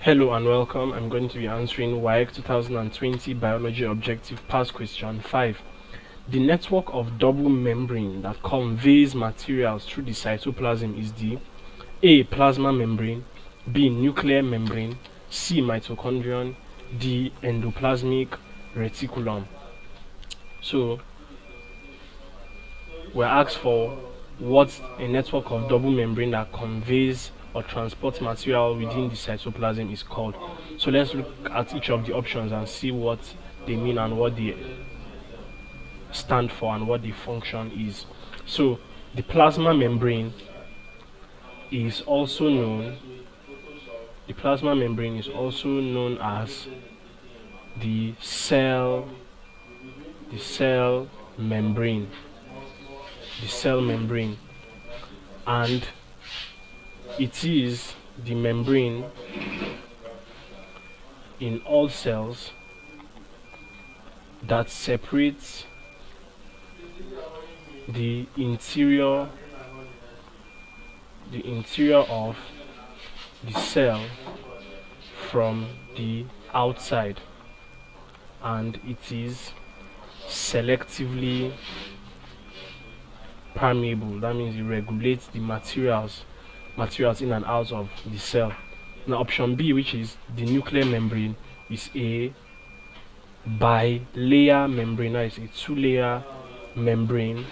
Hello and welcome. I'm going to be answering WAEC 2020 Biology Objective Past Question 5. The network of double membrane that conveys materials through the cytoplasm is the A. Plasma membrane, B. Nuclear membrane, C. Mitochondrion, D. Endoplasmic Reticulum. So, we're asked for what's a network of double membrane that conveys or transport material within the cytoplasm is called. So let's look at each of the options and see what they mean and what they stand for and what the function is. So the plasma membrane is also known as the cell membrane, and it is the membrane in all cells that separates the interior of the cell from the outside, and it is selectively permeable. That means it regulates the materials in and out of the cell. Now option B, which is the nuclear membrane, is a bilayer membrane. That is a two-layer membrane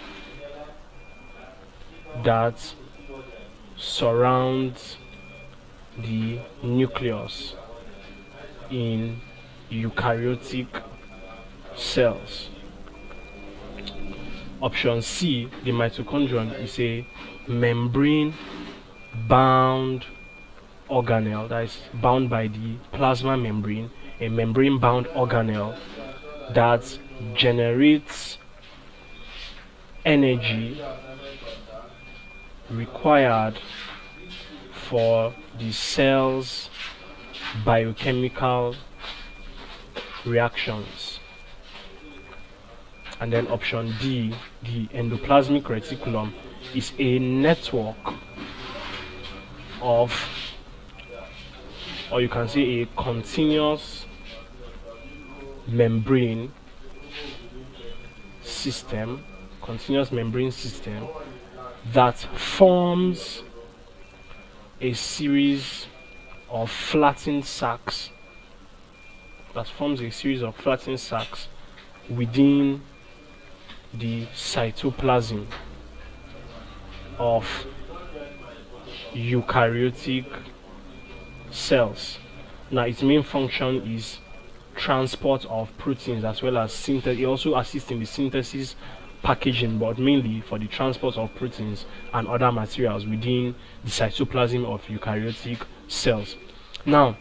that surrounds the nucleus in eukaryotic cells. Option C, the mitochondrion, is a membrane bound organelle that is bound by the plasma membrane, a membrane bound organelle that generates energy required for the cell's biochemical reactions. And then option D, the endoplasmic reticulum, is a network of, or you can say a continuous membrane system that forms a series of flattened sacs within the cytoplasm of eukaryotic cells. Now its main function is transport of proteins as well as synthesis. It also assists in the synthesis, packaging, but mainly for the transport of proteins and other materials within the cytoplasm of eukaryotic cells. Now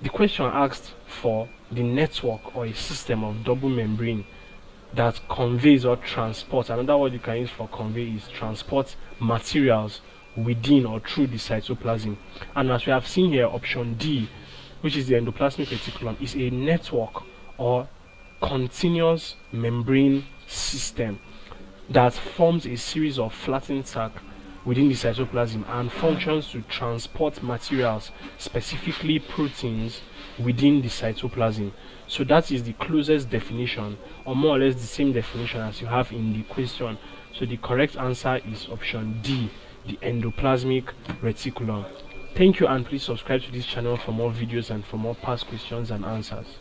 the question asked for the network or a system of double membrane that conveys or transports. Another word you can use for convey is transport materials within or through the cytoplasm. And as we have seen here, option D, which is the endoplasmic reticulum, is a network or continuous membrane system that forms a series of flattened sacs within the cytoplasm and functions to transport materials, specifically proteins, within the cytoplasm. So that is the closest definition, or more or less the same definition as you have in the question. So the correct answer is option D, the endoplasmic reticulum. Thank you, and please subscribe to this channel for more videos and for more past questions and answers.